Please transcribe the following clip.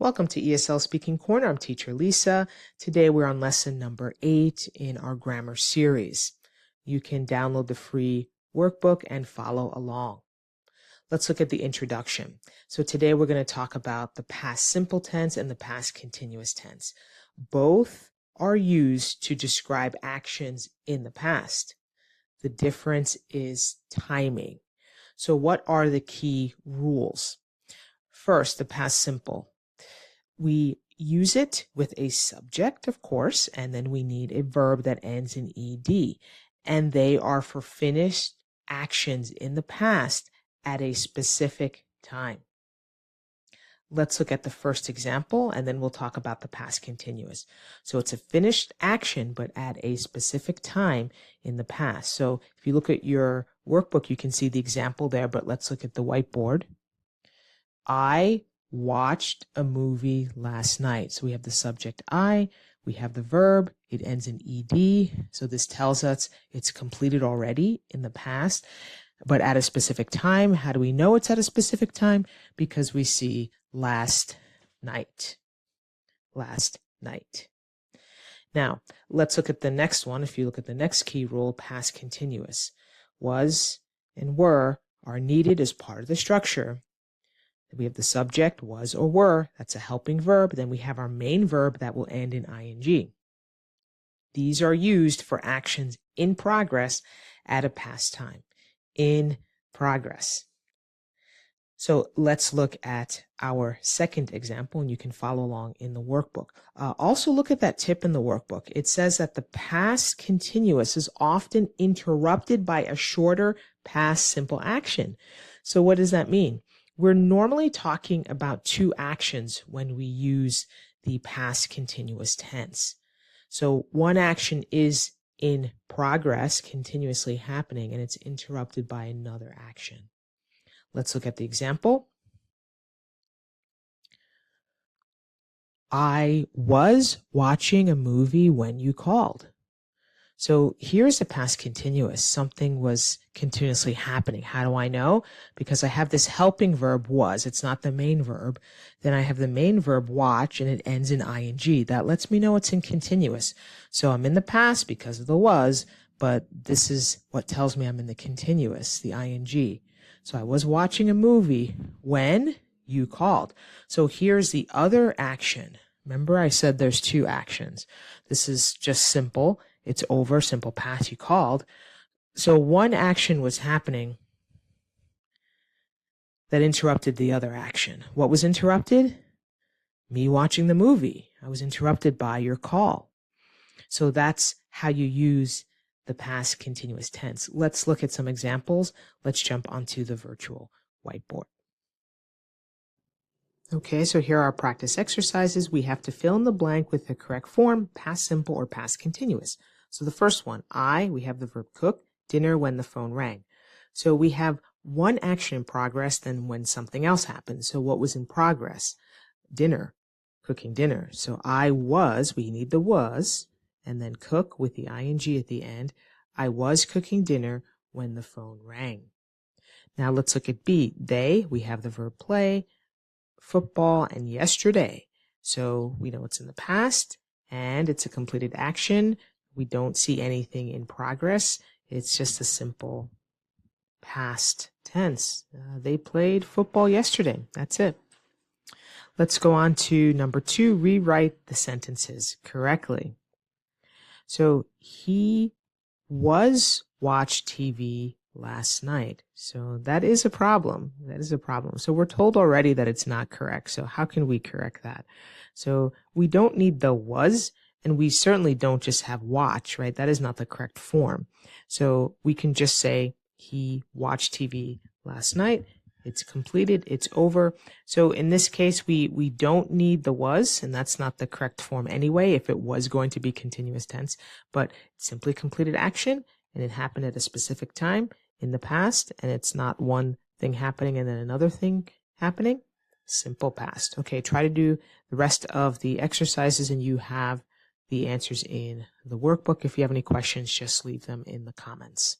Welcome to ESL Speaking Corner. I'm teacher Lisa. Today we're on lesson number 8 in our grammar series. You can download the free workbook and follow along. Let's look at the introduction. So today we're going to talk about the past simple tense and the past continuous tense. Both are used to describe actions in the past. The difference is timing. So what are the key rules? First, the past simple. We use it with a subject, of course, and then we need a verb that ends in ed. And they are for finished actions in the past at a specific time. Let's look at the first example, and then we'll talk about the past continuous. So it's a finished action, but at a specific time in the past. So if you look at your workbook, you can see the example there, but let's look at the whiteboard. I watched a movie last night. So we have the subject I, we have the verb, it ends in ed. So this tells us it's completed already in the past, but at a specific time. How do we know it's at a specific time? Because we see last night. Last night. Now, let's look at the next one. If you look at the next key rule, past continuous. Was and were are needed as part of the structure. We have the subject, was or were, that's a helping verb. Then we have our main verb that will end in ing. These are used for actions in progress at a past time. In progress. So let's look at our second example, and you can follow along in the workbook. Also look at that tip in the workbook. It says that the past continuous is often interrupted by a shorter past simple action. So what does that mean? We're normally talking about two actions when we use the past continuous tense. So one action is in progress, continuously happening, and it's interrupted by another action. Let's look at the example. I was watching a movie when you called. So here's the past continuous. Something was continuously happening. How do I know? Because I have this helping verb was. It's not the main verb. Then I have the main verb watch, and it ends in ing. That lets me know it's in continuous. So I'm in the past because of the was, but this is what tells me I'm in the continuous, the ing. So I was watching a movie when you called. So here's the other action. Remember I said there's two actions. This is just simple. It's over, simple past, you called. So one action was happening that interrupted the other action. What was interrupted? Me watching the movie. I was interrupted by your call. So that's how you use the past continuous tense. Let's look at some examples. Let's jump onto the virtual whiteboard. Okay, so here are our practice exercises. We have to fill in the blank with the correct form, past simple or past continuous. So the first one, we have the verb cook, dinner when the phone rang. So we have one action in progress, then when something else happened. So what was in progress? Dinner, cooking dinner. So we need the was, and then cook with the ing at the end. I was cooking dinner when the phone rang. Now let's look at B. They, we have the verb play, football, and yesterday. So we know it's in the past, and it's a completed action. We don't see anything in progress. It's just a simple past tense. They played football yesterday. That's it. Let's go on to number 2, rewrite the sentences correctly. So he watched TV last night. So that is a problem. That is a problem. So we're told already that it's not correct. So how can we correct that? So we don't need the was, and we certainly don't just have watch, right? That is not the correct form. So we can just say he watched TV last night. It's completed. It's over. So in this case, we don't need the was, and that's not the correct form anyway if it was going to be continuous tense, but it's simply completed action, and it happened at a specific time in the past, and it's not one thing happening and then another thing happening. Simple past. Okay, try to do the rest of the exercises, and you have the answers in the workbook. If you have any questions, just leave them in the comments.